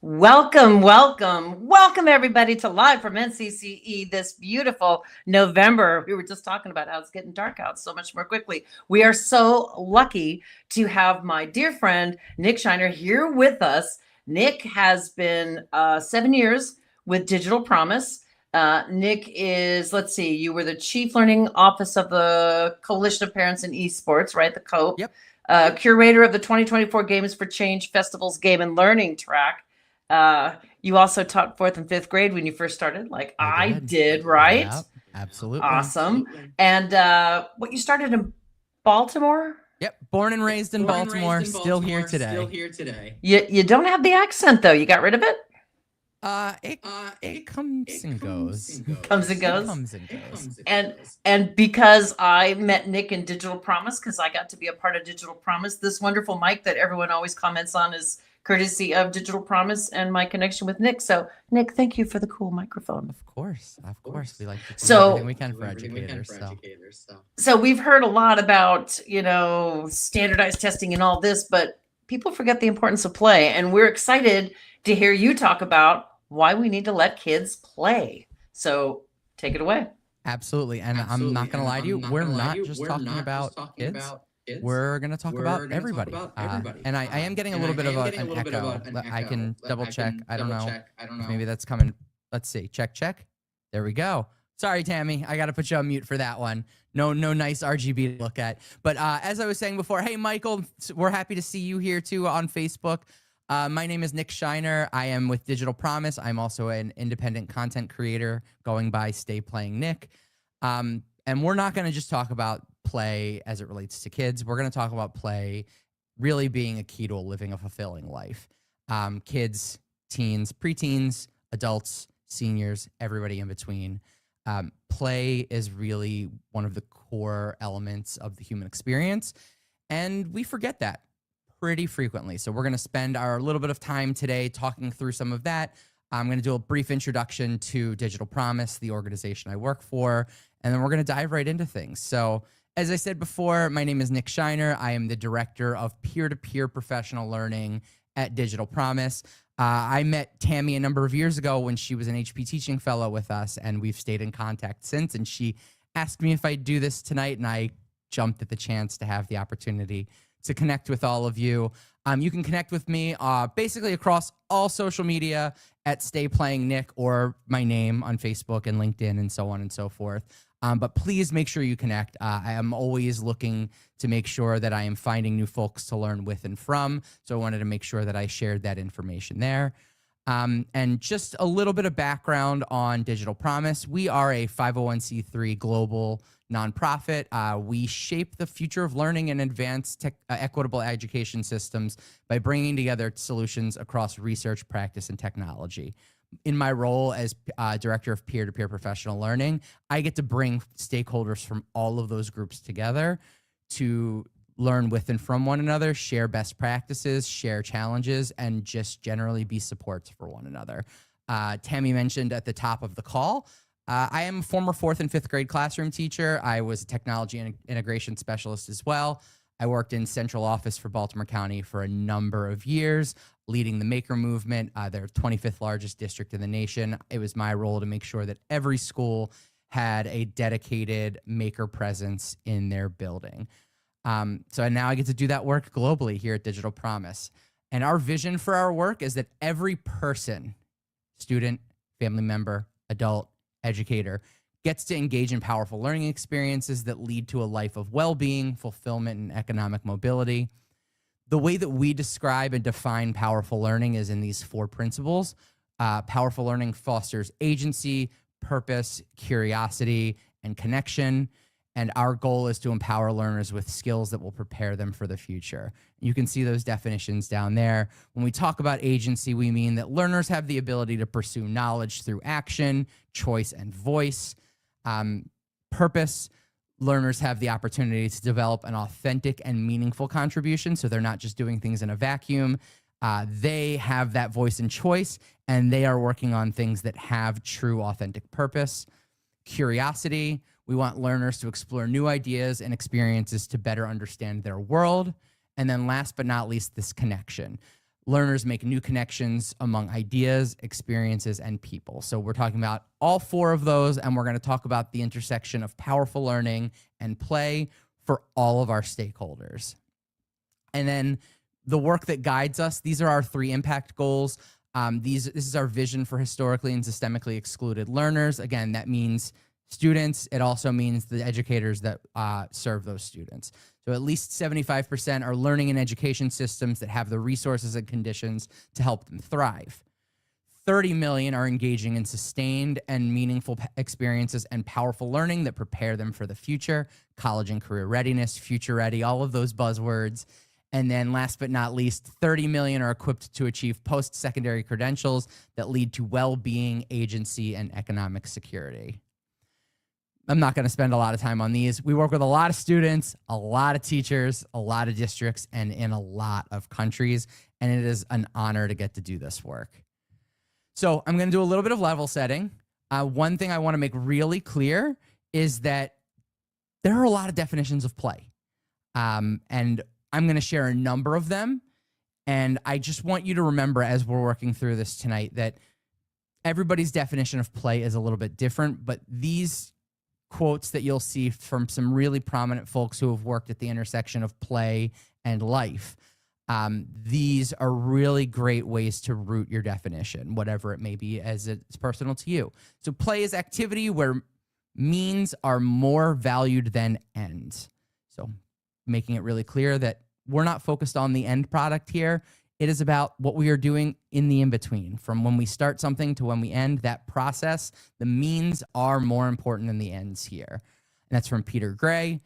Welcome everybody to Live from NCCE this beautiful November. We were just talking about how it's getting dark out so much more quickly. We are so lucky to have my dear friend Nick Shiner here with us. Nick has been 7 years with Digital Promise. Nick is, let's see, you were the Chief Learning Office of the Coalition of Parents in Esports, right? The COPE. Yep. Curator of the 2024 Games for Change Festival's Game and Learning track. You also taught fourth and fifth grade when you first started, like I did, right? Yep, absolutely. Awesome. And what, you started in Baltimore? Yep, born and raised in Baltimore, still here today. You don't have the accent though. You got rid of it? It comes and goes. Comes and goes. It comes and goes. And because I met Nick in Digital Promise, because I got to be a part of Digital Promise, this wonderful mic that everyone always comments on is courtesy of Digital Promise and my connection with Nick. So Nick, thank you for the cool microphone. Of course. We like to do everything we can for educators. So we've heard a lot about, standardized testing and all this, but people forget the importance of play. And we're excited to hear you talk about why we need to let kids play. So take it away. Absolutely. And I'm not going to lie to you. We're not just talking about kids. We're going to talk about everybody. And I am getting a little bit of an echo. I can double check. I don't know. Maybe that's coming. Let's see. Check. There we go. Sorry, Tammy. I got to put you on mute for that one. No nice RGB to look at. But as I was saying before, hey, Michael, we're happy to see you here too on Facebook. My name is Nick Shiner. I am with Digital Promise. I'm also an independent content creator going by Stay Playing Nick. And we're not going to just talk about play as it relates to kids. We're going to talk about play really being a key to living a fulfilling life. Kids, teens, preteens, adults, seniors, everybody in between. Play is really one of the core elements of the human experience. And we forget that pretty frequently. So we're going to spend our little bit of time today talking through some of that. I'm going to do a brief introduction to Digital Promise, the organization I work for, and then we're going to dive right into things. So as I said before, my name is Nick Shiner. I am the director of peer-to-peer professional learning at Digital Promise. I met Tammy a number of years ago when she was an HP teaching fellow with us, and we've stayed in contact since. And she asked me if I'd do this tonight, and I jumped at the chance to have the opportunity to connect with all of you. You can connect with me basically across all social media at Stay Playing Nick, or my name on Facebook and LinkedIn and so on and so forth. But please make sure you connect. I am always looking to make sure that I am finding new folks to learn with and from. So I wanted to make sure that I shared that information there. And just a little bit of background on Digital Promise. We are a 501c3 global nonprofit. We shape the future of learning and advanced equitable education systems by bringing together solutions across research, practice, and technology. In my role as director of peer-to-peer professional learning, I get to bring stakeholders from all of those groups together to learn with and from one another, share best practices, share challenges, and just generally be supports for one another. Tammy mentioned at the top of the call, I am a former fourth and fifth grade classroom teacher. I was a technology and integration specialist as well. I worked in central office for Baltimore County for a number of years, leading the Maker Movement, their 25th largest district in the nation. It was my role to make sure that every school had a dedicated Maker presence in their building. So now I get to do that work globally here at Digital Promise. And our vision for our work is that every person, student, family member, adult, educator, gets to engage in powerful learning experiences that lead to a life of well-being, fulfillment, and economic mobility. The way that we describe and define powerful learning is in these four principles. Powerful learning fosters agency, purpose, curiosity, and connection. And our goal is to empower learners with skills that will prepare them for the future. You can see those definitions down there. When we talk about agency, we mean that learners have the ability to pursue knowledge through action, choice, and voice. Purpose, learners have the opportunity to develop an authentic and meaningful contribution, so they're not just doing things in a vacuum. They have that voice and choice, and they are working on things that have true, authentic purpose. Curiosity, we want learners to explore new ideas and experiences to better understand their world. And then last but not least, this connection. Learners make new connections among ideas, experiences, and people. So we're talking about all 4 of those, and we're going to talk about the intersection of powerful learning and play for all of our stakeholders. And then the work that guides us, these are our 3 impact goals. This is our vision for historically and systemically excluded learners. Again, that means students. It also means the educators that serve those students. So at least 75% are learning and education systems that have the resources and conditions to help them thrive. 30 million are engaging in sustained and meaningful experiences and powerful learning that prepare them for the future, college and career readiness, future ready, all of those buzzwords. And then last but not least, 30 million are equipped to achieve post-secondary credentials that lead to well-being, agency, and economic security. I'm not going to spend a lot of time on these. We work with a lot of students, a lot of teachers, a lot of districts, and in a lot of countries. And it is an honor to get to do this work. So I'm going to do a little bit of level setting. One thing I want to make really clear is that there are a lot of definitions of play. And I'm going to share a number of them. And I just want you to remember as we're working through this tonight that everybody's definition of play is a little bit different, but these quotes that you'll see from some really prominent folks who have worked at the intersection of play and life. These are really great ways to root your definition, whatever it may be, as it's personal to you. So play is activity where means are more valued than ends. So making it really clear that we're not focused on the end product here. It is about what we are doing in the in-between. From when we start something to when we end that process, the means are more important than the ends here. And that's from Peter Gray.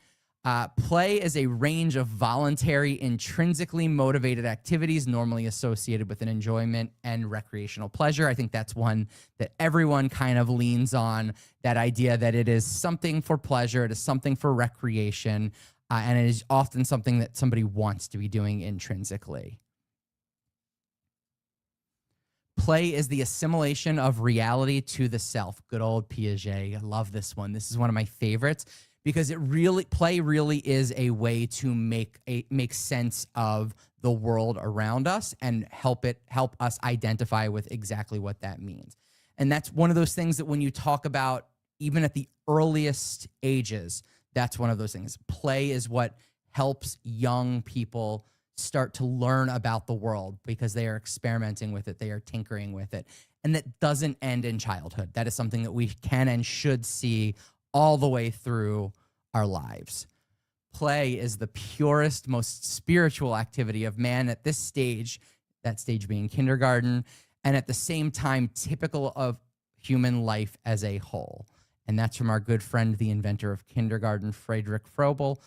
Play is a range of voluntary, intrinsically motivated activities normally associated with an enjoyment and recreational pleasure. I think that's one that everyone kind of leans on, that idea that it is something for pleasure, it is something for recreation, and it is often something that somebody wants to be doing intrinsically. Play is the assimilation of reality to the self. Good old Piaget. I love this one. This is one of my favorites because play really is a way to make sense of the world around us and help us identify with exactly what that means. And that's one of those things that when you talk about, even at the earliest ages, that's one of those things. Play is what helps young people start to learn about the world because they are experimenting with it, they are tinkering with it. And that doesn't end in childhood. That is something that we can and should see all the way through our lives. Play is the purest, most spiritual activity of man at this stage, that stage being kindergarten, and at the same time typical of human life as a whole. And that's from our good friend, the inventor of kindergarten, Friedrich Froebel.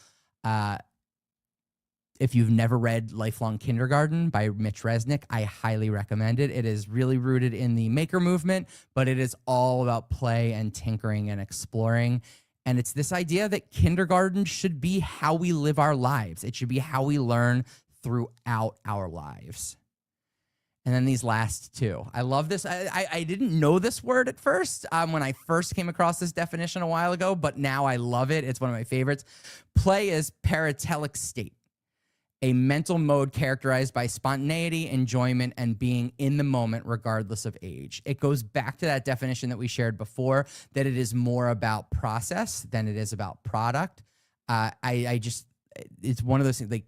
If you've never read Lifelong Kindergarten by Mitch Resnick, I highly recommend it. It is really rooted in the maker movement, but it is all about play and tinkering and exploring. And it's this idea that kindergarten should be how we live our lives. It should be how we learn throughout our lives. And then these last two. I love this. I didn't know this word at first when I first came across this definition a while ago, but now I love it. It's one of my favorites. Play is paratelic state, a mental mode characterized by spontaneity, enjoyment, and being in the moment regardless of age. It goes back to that definition that we shared before, that it is more about process than it is about product. It's one of those things, like,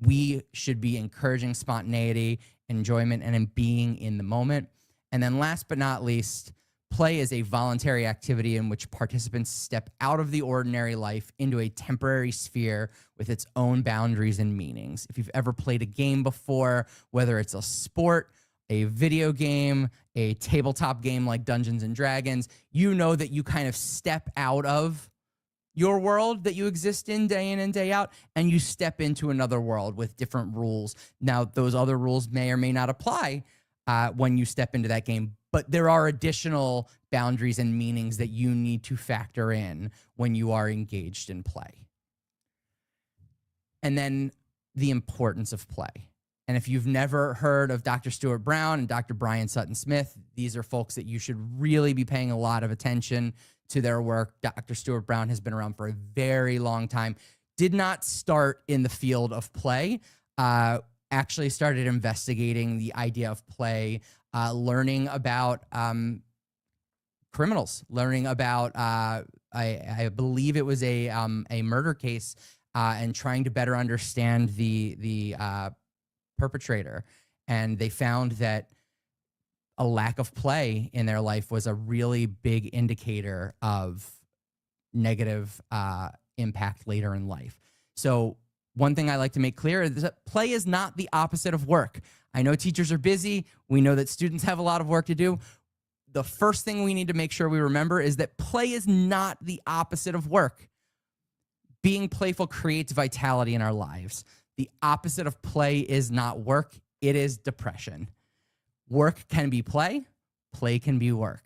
we should be encouraging spontaneity, enjoyment, and in being in the moment. And then last but not least, play is a voluntary activity in which participants step out of the ordinary life into a temporary sphere with its own boundaries and meanings. If you've ever played a game before, whether it's a sport, a video game, a tabletop game like Dungeons and Dragons, you know that you kind of step out of your world that you exist in and day out, and you step into another world with different rules. Now, those other rules may or may not apply when you step into that game, but there are additional boundaries and meanings that you need to factor in when you are engaged in play. And then the importance of play. And if you've never heard of Dr. Stuart Brown and Dr. Brian Sutton Smith, these are folks that you should really be paying a lot of attention to their work. Dr. Stuart Brown has been around for a very long time. Did not start in the field of play. actually started investigating the idea of play, learning about criminals, learning about I believe it was a murder case, and trying to better understand the perpetrator. And they found that a lack of play in their life was a really big indicator of negative impact later in life. So one thing I like to make clear is that play is not the opposite of work. I know teachers are busy. We know that students have a lot of work to do. The first thing we need to make sure we remember is that play is not the opposite of work. Being playful creates vitality in our lives. The opposite of play is not work. It is depression. Work can be play. Play can be work.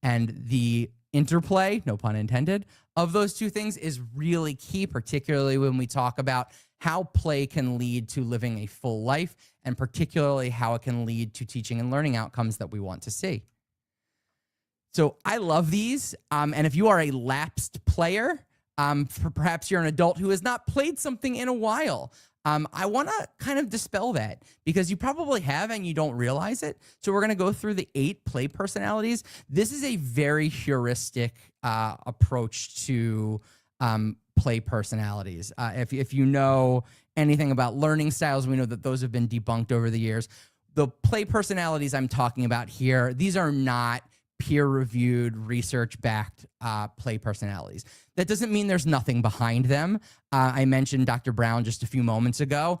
And the interplay, no pun intended, of those two things is really key, particularly when we talk about how play can lead to living a full life, and particularly how it can lead to teaching and learning outcomes that we want to see. So I love these. And if you are a lapsed player, perhaps you're an adult who has not played something in a while, I want to kind of dispel that, because you probably have and you don't realize it. So we're going to go through the 8 play personalities. This is a very heuristic approach to play personalities. If you know anything about learning styles, we know that those have been debunked over the years. The play personalities I'm talking about here, these are not peer-reviewed, research-backed play personalities. That doesn't mean there's nothing behind them. I mentioned Dr. Brown just a few moments ago.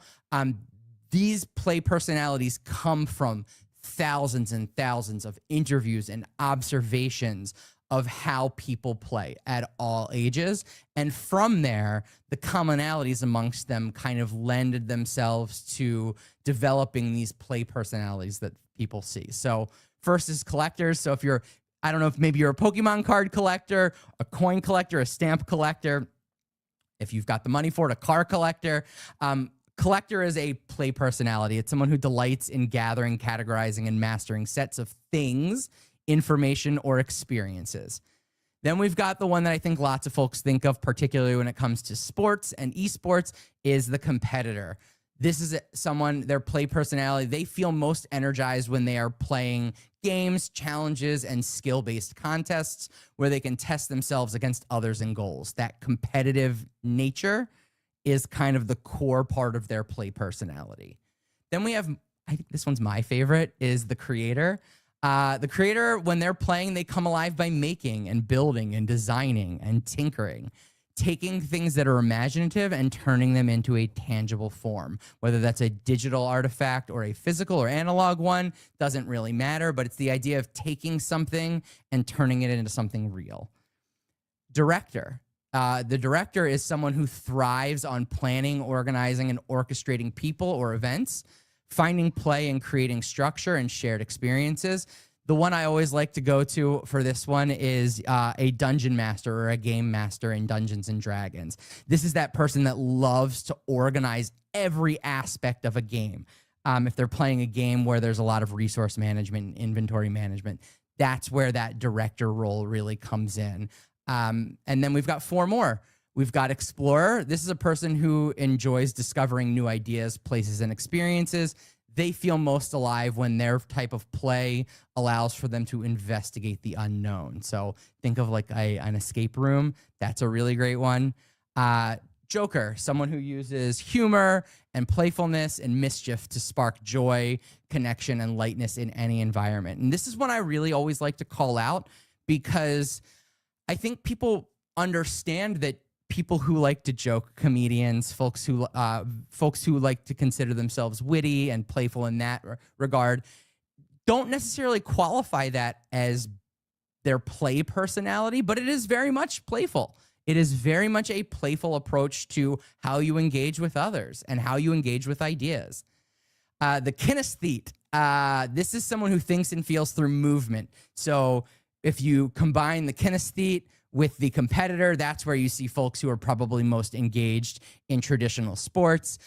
These play personalities come from thousands and thousands of interviews and observations of how people play at all ages. And from there, the commonalities amongst them kind of lended themselves to developing these play personalities that people see. So first is collectors. So if you're, I don't know if maybe you're a Pokemon card collector, a coin collector, a stamp collector, if you've got the money for it, a car collector. Collector is a play personality. It's someone who delights in gathering, categorizing, and mastering sets of things, information, or experiences. Then we've got the one that I think lots of folks think of, particularly when it comes to sports and esports, is the competitor. This is someone, their play personality, they feel most energized when they are playing games, challenges, and skill-based contests where they can test themselves against others and goals. That competitive nature is kind of the core part of their play personality. Then we have, I think this one's my favorite, is the creator. The creator, when they're playing, they come alive by making and building and designing and tinkering, taking things that are imaginative and turning them into a tangible form. Whether that's a digital artifact or a physical or analog one, doesn't really matter, but it's the idea of taking something and turning it into something real. Director. The director is someone who thrives on planning, organizing, and orchestrating people or events, finding play and creating structure and shared experiences. The one I always like to go to for this one is a dungeon master or a game master in Dungeons and Dragons. This is that person that loves to organize every aspect of a game. If they're playing a game where there's a lot of resource management and inventory management, that's where that director role really comes in. And then we've got 4 more. We've got explorer. This is a person who enjoys discovering new ideas, places, and experiences. They feel most alive when their type of play allows for them to investigate the unknown. So think of like an escape room. That's a really great one. Joker, someone who uses humor and playfulness and mischief to spark joy, connection, and lightness in any environment. And this is one I really always like to call out, because I think people understand that people who like to joke, comedians, folks who like to consider themselves witty and playful in that regard, don't necessarily qualify that as their play personality, but it is very much playful. It is very much a playful approach to how you engage with others and how you engage with ideas. The kinesthete. This is someone who thinks and feels through movement. So if you combine the kinesthete with the competitor, that's where you see folks who are probably most engaged in traditional sports.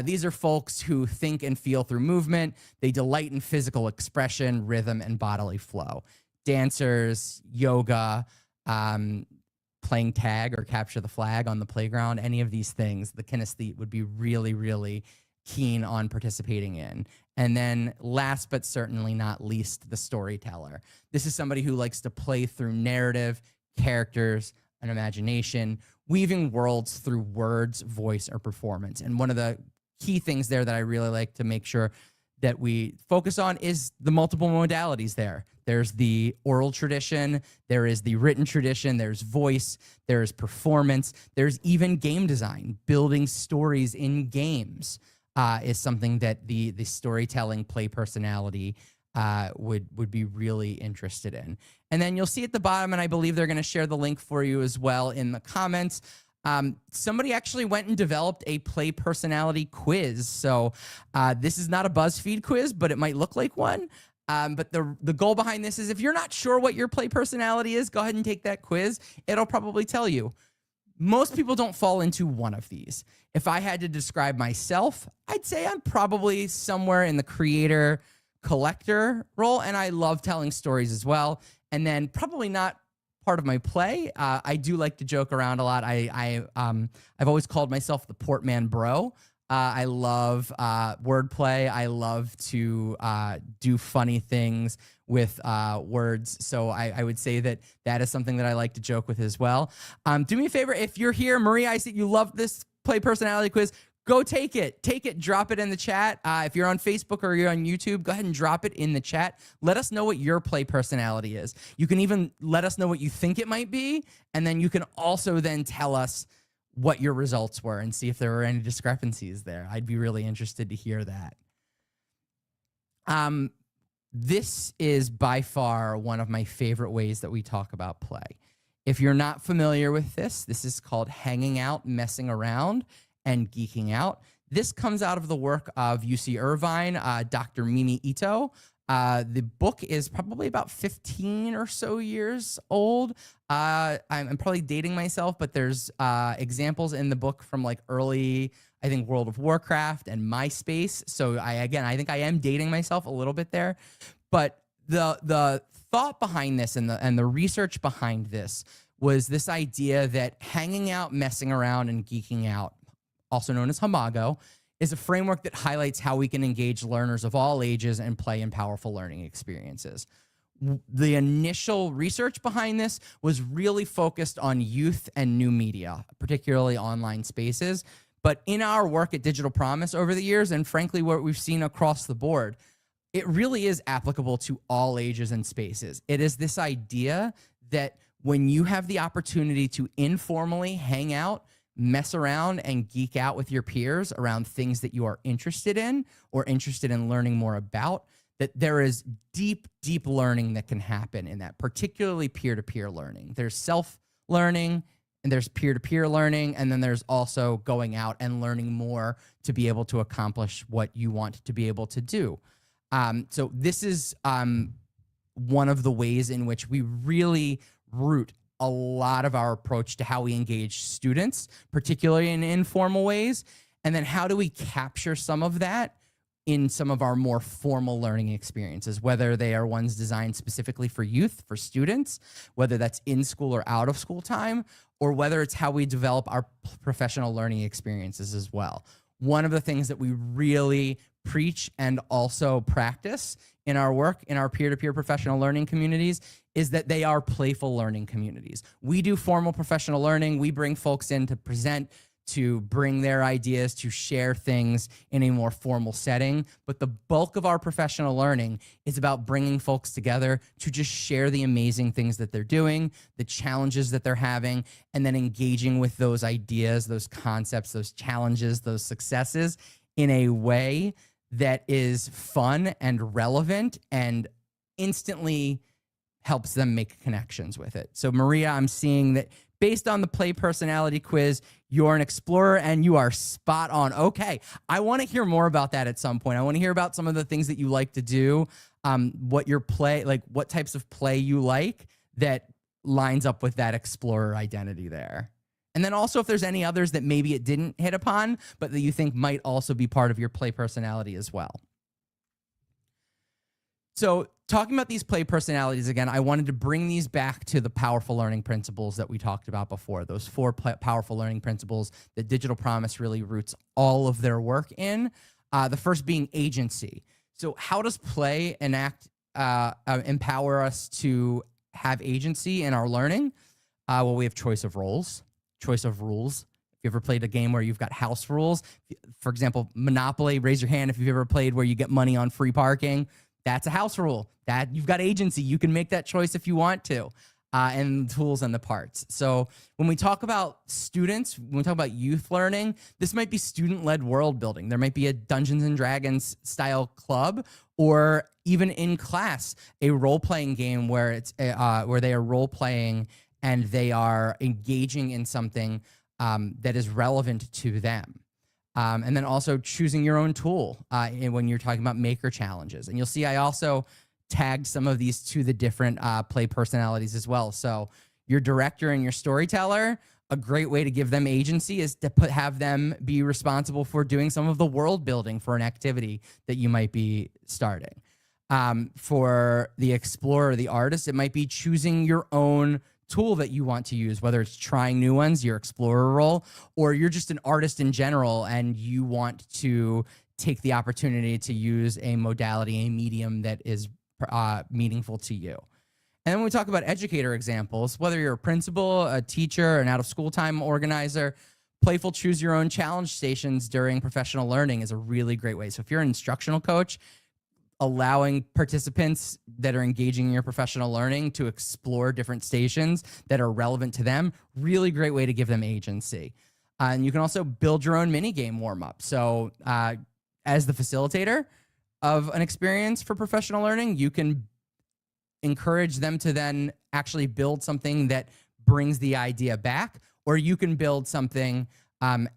These are folks who think and feel through movement. They delight in physical expression, rhythm, and bodily flow. Dancers, yoga, playing tag or capture the flag on the playground, any of these things, the kinesthete would be really, really keen on participating in. And then last but certainly not least, the storyteller. This is somebody who likes to play through narrative, characters, and imagination, weaving worlds through words, voice, or performance. And one of the key things there that I really like to make sure that we focus on is the multiple modalities there. There's the oral tradition, there is the written tradition, there's voice, there's performance, there's even game design. Building stories in games is something that the storytelling play personality would be really interested in. And then you'll see at the bottom, and I believe they're going to share the link for you as well in the comments. Somebody actually went and developed a play personality quiz. So this is not a BuzzFeed quiz, but it might look like one. But the goal behind this is if you're not sure what your play personality is, go ahead and take that quiz. It'll probably tell you. Most people don't fall into one of these. If I had to describe myself, I'd say I'm probably somewhere in the creator collector role, and I love telling stories as well. And then probably not part of my play. I do like to joke around a lot. I've always called myself the Portman Bro. I love wordplay. I love to do funny things with words. So I would say that is something that I like to joke with as well. Do me a favor. If you're here, Maria, I see you love this play personality quiz. Go take it. Take it. Drop it in the chat. If you're on Facebook or you're on YouTube, go ahead and drop it in the chat. Let us know what your play personality is. You can even let us know what you think it might be. And then you can also then tell us what your results were and see if there were any discrepancies there. I'd be really interested to hear that. This is by far one of my favorite ways that we talk about play. If you're not familiar with this, this is called hanging out, messing around, and geeking out. This comes out of the work of UC Irvine, Dr. Mimi Ito. The book is probably about 15 or so years old. I'm probably dating myself, but there's examples in the book from like early, I think, World of Warcraft and MySpace. So I think I am dating myself a little bit there. But the thought behind this and the research behind this was this idea that hanging out, messing around, and geeking out, also known as Hamago, is a framework that highlights how we can engage learners of all ages and play in powerful learning experiences. The initial research behind this was really focused on youth and new media, particularly online spaces. But in our work at Digital Promise over the years, and frankly, what we've seen across the board, it really is applicable to all ages and spaces. It is this idea that when you have the opportunity to informally hang out, mess around, and geek out with your peers around things that you are interested in or interested in learning more about, that there is deep, deep learning that can happen in that, particularly peer-to-peer learning. There's self-learning, and there's peer-to-peer learning, and then there's also going out and learning more to be able to accomplish what you want to be able to do. So this is one of the ways in which we really root a lot of our approach to how we engage students, particularly in informal ways. And then how do we capture some of that in some of our more formal learning experiences, whether they are ones designed specifically for youth, for students, whether that's in school or out of school time, or whether it's how we develop our professional learning experiences as well. One of the things that we really preach and also practice in our work, in our peer-to-peer professional learning communities, is that they are playful learning communities. We do formal professional learning. We bring folks in to present, to bring their ideas, to share things in a more formal setting. But the bulk of our professional learning is about bringing folks together to just share the amazing things that they're doing, the challenges that they're having, and then engaging with those ideas, those concepts, those challenges, those successes in a way that is fun and relevant and instantly helps them make connections with it. So Maria, I'm seeing that based on the play personality quiz, you're an explorer and you are spot on. Okay, I want to hear more about that at some point. I want to hear about some of the things that you like to do, what your play, like what types of play you like that lines up with that explorer identity there. And then also if there's any others that maybe it didn't hit upon, but that you think might also be part of your play personality as well. So talking about these play personalities again, I wanted to bring these back to the powerful learning principles that we talked about before, those 4 powerful learning principles that Digital Promise really roots all of their work in. The first being agency. So how does play and act empower us to have agency in our learning? Well, we have choice of roles, choice of rules. If you ever played a game where you've got house rules, for example, Monopoly, raise your hand if you've ever played where you get money on free parking. That's a house rule. That you've got agency. You can make that choice if you want to. And the tools and the parts. So when we talk about students, when we talk about youth learning, this might be student-led world building. There might be a Dungeons and Dragons style club, or even in class, a role-playing game where it's where they are role-playing and they are engaging in something that is relevant to them. And then also choosing your own tool when you're talking about maker challenges. And you'll see I also tagged some of these to the different play personalities as well. So your director and your storyteller, a great way to give them agency is to have them be responsible for doing some of the world building for an activity that you might be starting. For the explorer, the artist, it might be choosing your own tool that you want to use, whether it's trying new ones, your explorer role, or you're just an artist in general and you want to take the opportunity to use a modality, a medium that is meaningful to you. And then when we talk about educator examples, whether you're a principal, a teacher, an out-of-school time organizer, playful choose your own challenge stations during professional learning is a really great way. So if you're an instructional coach, allowing participants that are engaging in your professional learning to explore different stations that are relevant to them, really great way to give them agency. And you can also build your own mini game warm-up. So as the facilitator of an experience for professional learning, you can encourage them to then actually build something that brings the idea back, or you can build something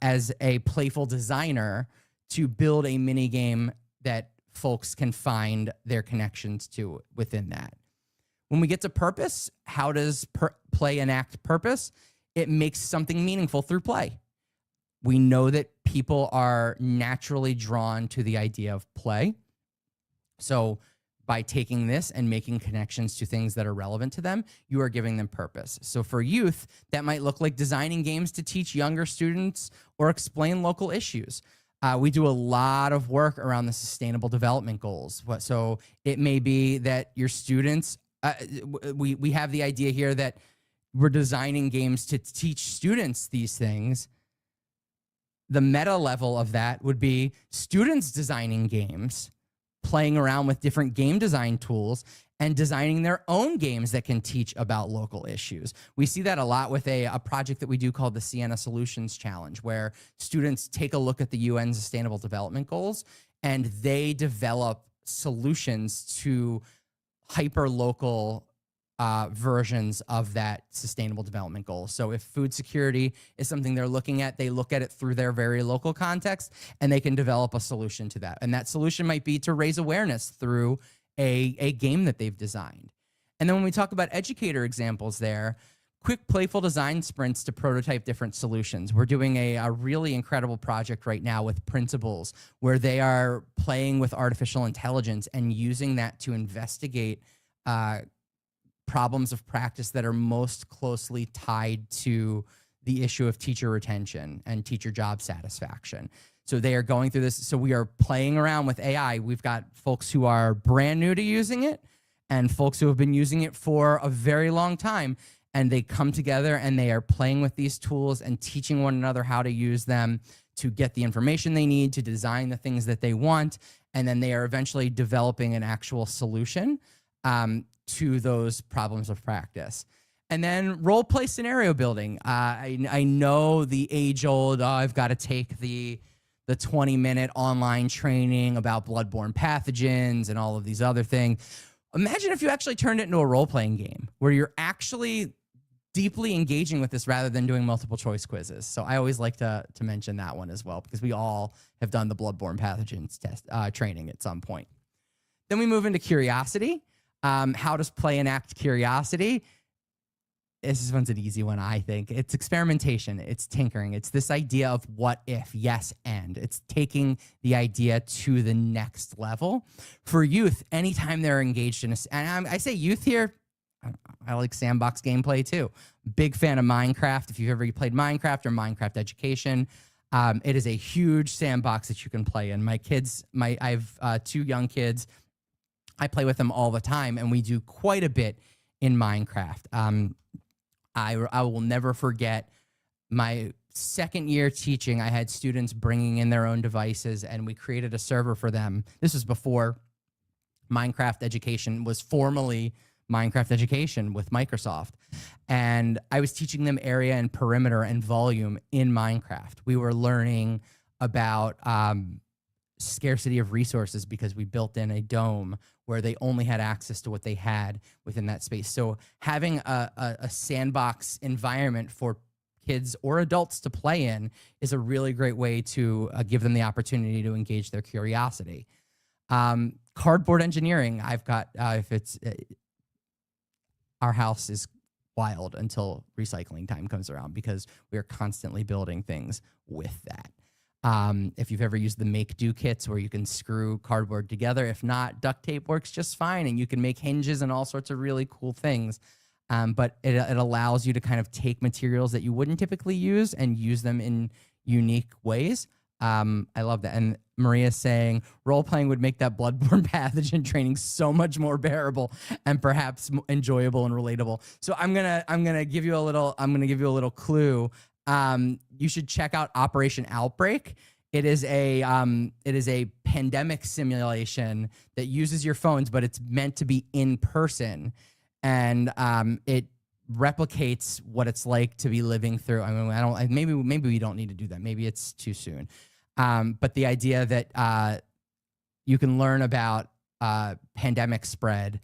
as a playful designer to build a mini game that folks can find their connections to within that. When we get to purpose, how does play enact purpose? It makes something meaningful through play. We know that people are naturally drawn to the idea of play. So by taking this and making connections to things that are relevant to them, you are giving them purpose. So for youth, that might look like designing games to teach younger students or explain local issues. We do a lot of work around the sustainable development goals. So it may be that your students, we have the idea here that we're designing games to teach students these things. The meta level of that would be students designing games, playing around with different game design tools and designing their own games that can teach about local issues. We see that a lot with a project that we do called the Sienna Solutions Challenge, where students take a look at the UN Sustainable Development Goals and they develop solutions to hyper-local versions of that sustainable development goal. So if food security is something they're looking at, they look at it through their very local context and they can develop a solution to that. And that solution might be to raise awareness through a game that they've designed. And then when we talk about educator examples there, quick playful design sprints to prototype different solutions. We're doing a really incredible project right now with principals where they are playing with artificial intelligence and using that to investigate problems of practice that are most closely tied to the issue of teacher retention and teacher job satisfaction. So they are going through this. So we are playing around with AI. We've got folks who are brand new to using it and folks who have been using it for a very long time. And they come together and they are playing with these tools and teaching one another how to use them to get the information they need to design the things that they want. And then they are eventually developing an actual solution to those problems of practice. And then role play scenario building. I know the age old, I've got to take the 20-minute online training about bloodborne pathogens and all of these other things. Imagine if you actually turned it into a role-playing game where you're actually deeply engaging with this rather than doing multiple choice quizzes. So I always like to mention that one as well, because we all have done the bloodborne pathogens test training at some point. Then we move into curiosity. How does play enact curiosity? This one's an easy one, I think. It's experimentation. It's tinkering. It's this idea of what if, yes, and. It's taking the idea to the next level. For youth, anytime they're engaged in and I say youth here, I like sandbox gameplay too. Big fan of Minecraft. If you've ever played Minecraft or Minecraft Education, It is a huge sandbox that you can play in. I have 2 young kids. I play with them all the time, and we do quite a bit in Minecraft. I will never forget my second year teaching. I had students bringing in their own devices, and we created a server for them. This was before Minecraft Education was formally Minecraft Education with Microsoft. And I was teaching them area and perimeter and volume in Minecraft. We were learning about scarcity of resources because we built in a dome where they only had access to what they had within that space. So having a sandbox environment for kids or adults to play in is a really great way to give them the opportunity to engage their curiosity. Cardboard engineering, I've got, our house is wild until recycling time comes around because we are constantly building things with that. If you've ever used the make do kits where you can screw cardboard together, if not, duct tape works just fine, and you can make hinges and all sorts of really cool things. But it allows you to kind of take materials that you wouldn't typically use and use them in unique ways. I love that. And Maria's saying role-playing would make that bloodborne pathogen training so much more bearable and perhaps enjoyable and relatable. So I'm gonna give you a little clue. You should check out Operation Outbreak. It is a pandemic simulation that uses your phones, but it's meant to be in person, and it replicates what it's like to be living through. I mean, maybe we don't need to do that. Maybe it's too soon. But the idea that you can learn about pandemic spread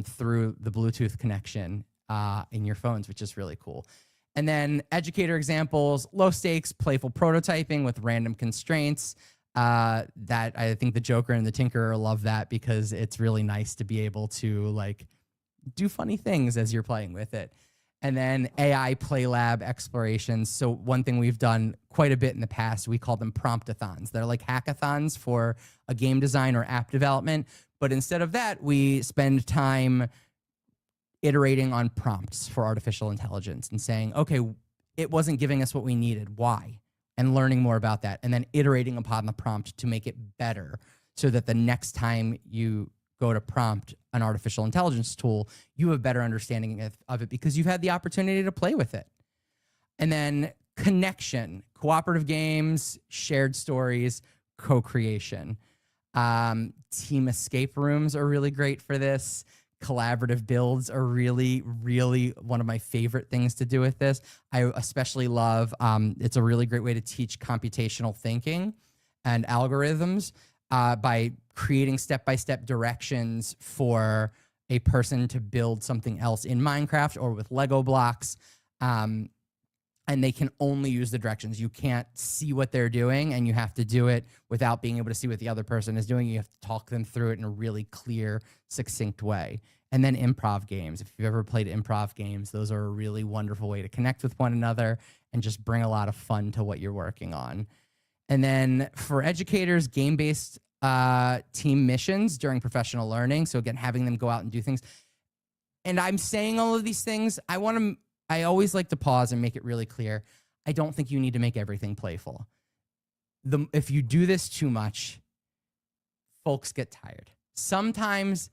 through the Bluetooth connection in your phones, which is really cool. And then educator examples, low stakes, playful prototyping with random constraints. That I think the Joker and the Tinkerer love that because it's really nice to be able to like do funny things as you're playing with it. And then AI Play Lab explorations. So one thing we've done quite a bit in the past, we call them promptathons. They're like hackathons for a game design or app development. But instead of that, we spend time iterating on prompts for artificial intelligence and saying, okay, it wasn't giving us what we needed. Why? And learning more about that. And then iterating upon the prompt to make it better so that the next time you go to prompt an artificial intelligence tool, you have a better understanding of it because you've had the opportunity to play with it. And then connection, cooperative games, shared stories, co-creation. Team escape rooms are really great for this. Collaborative builds are really, really one of my favorite things to do with this. I especially love, it's a really great way to teach computational thinking and algorithms by creating step-by-step directions for a person to build something else in Minecraft or with Lego blocks. And they can only use the directions. You can't see what they're doing, and you have to do it without being able to see what the other person is doing. You have to talk them through it in a really clear, succinct way. And then improv games. If you've ever played improv games, those are a really wonderful way to connect with one another and just bring a lot of fun to what you're working on. And then for educators, game-based team missions during professional learning. So again, having them go out and do things. And I'm saying all of these things, I always like to pause and make it really clear. I don't think you need to make everything playful. If you do this too much, folks get tired. Sometimes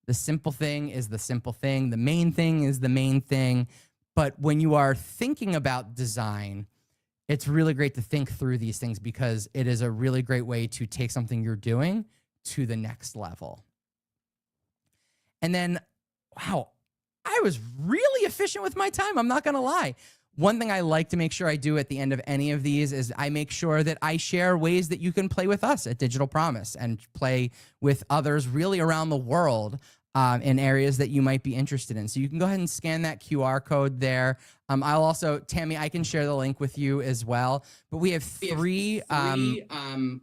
the simple thing is the simple thing. The main thing is the main thing. But when you are thinking about design, it's really great to think through these things because it is a really great way to take something you're doing to the next level. And then, wow, I was really efficient with my time. I'm not going to lie. One thing I like to make sure I do at the end of any of these is I make sure that I share ways that you can play with us at Digital Promise and play with others really around the world in areas that you might be interested in. So you can go ahead and scan that QR code there. I'll also, Tammy, I can share the link with you as well. But we have three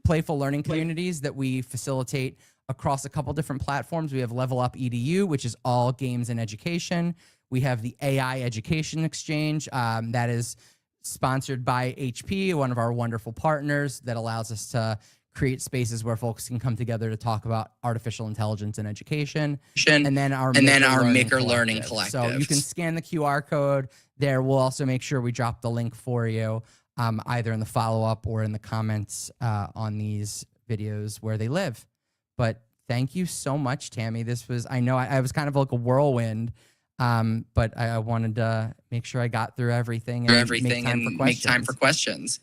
playful learning communities that we facilitate across a couple different platforms. We have Level Up EDU, which is all games and education. We have the AI Education Exchange that is sponsored by HP, one of our wonderful partners that allows us to create spaces where folks can come together to talk about artificial intelligence and education. And then our Maker Learning Collective. So you can scan the QR code there. We'll also make sure we drop the link for you. either in the follow-up or in the comments on these videos where they live. But thank you so much, Tammy. This was, I know I was kind of like a whirlwind, but I wanted to make sure I got through everything and make time for questions.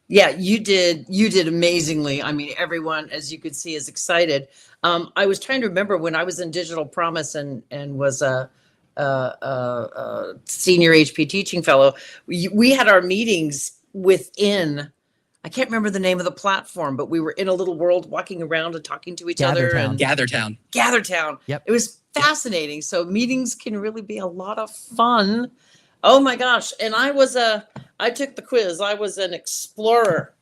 Yeah, you did amazingly. I mean, everyone, as you could see, is excited. I was trying to remember when I was in Digital Promise and was a senior HP teaching fellow. We had our meetings within, I can't remember the name of the platform, but we were in a little world walking around and talking to each other. And GatherTown. Yep. It was fascinating. So meetings can really be a lot of fun. Oh my gosh. And I took the quiz. I was an explorer.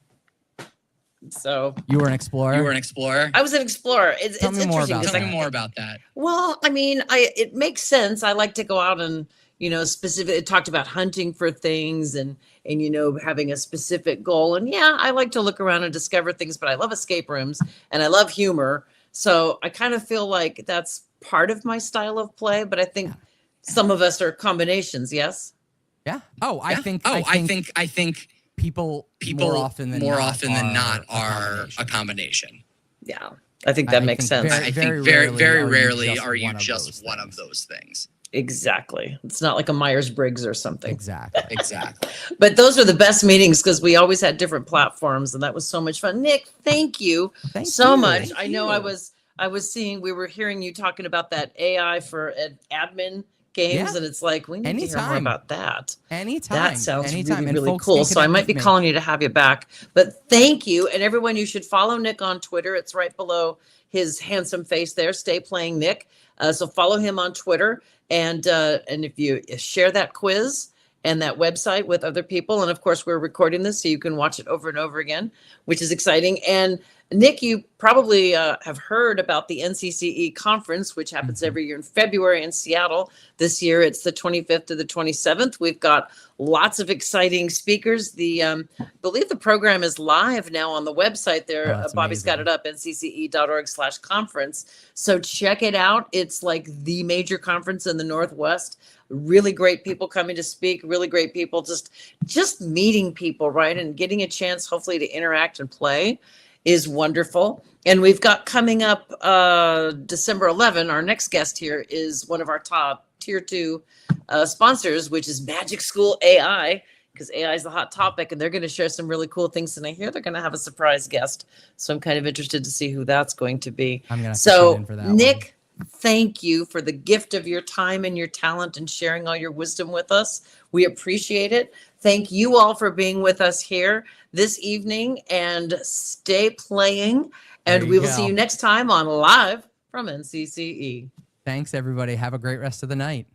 So you were an explorer? I was an explorer. Tell me more about that. Well, I mean, it makes sense. I like to go out and, specific. It talked about hunting for things and having a specific goal. And yeah, I like to look around and discover things, but I love escape rooms and I love humor. So I kind of feel like that's part of my style of play, but I think some of us are combinations. Yes. Yeah. I think people more often than not are a combination. Yeah. I think that makes sense. I think very rarely are you just one of those things. Exactly. It's not like a Myers-Briggs or something. Exactly. But those are the best meetings because we always had different platforms, and that was so much fun. Nick, thank you so much. I know I was we were hearing you talking about that AI for admin games, and it's like we need to hear more about that. Anytime. That sounds really cool. So I might be calling you to have you back. But thank you, and everyone, you should follow Nick on Twitter. It's right below his handsome face there. Stay Playing Nick. So follow him on Twitter, and if you share that quiz and that website with other people, and of course we're recording this so you can watch it over and over again, which is exciting. And Nick, you probably have heard about the NCCE conference, which happens every year in February in Seattle. This year, it's the 25th to the 27th. We've got lots of exciting speakers. I believe the program is live now on the website there. Bobby's got it up, ncce.org/conference. So check it out. It's like the major conference in the Northwest. Really great people coming to speak, really great people, just meeting people, right? And getting a chance, hopefully, to interact and play is wonderful. And we've got coming up December 11, our next guest here is one of our top tier 2 sponsors, which is Magic School AI, because AI is the hot topic, and they're going to share some really cool things. And I hear they're going to have a surprise guest. So I'm kind of interested to see who that's going to be. I'm going to so in for that Nick, thank you for the gift of your time and your talent and sharing all your wisdom with us. We appreciate it. Thank you all for being with us here this evening, and stay playing. And we will see you next time on Live from NCCE. Thanks, everybody. Have a great rest of the night.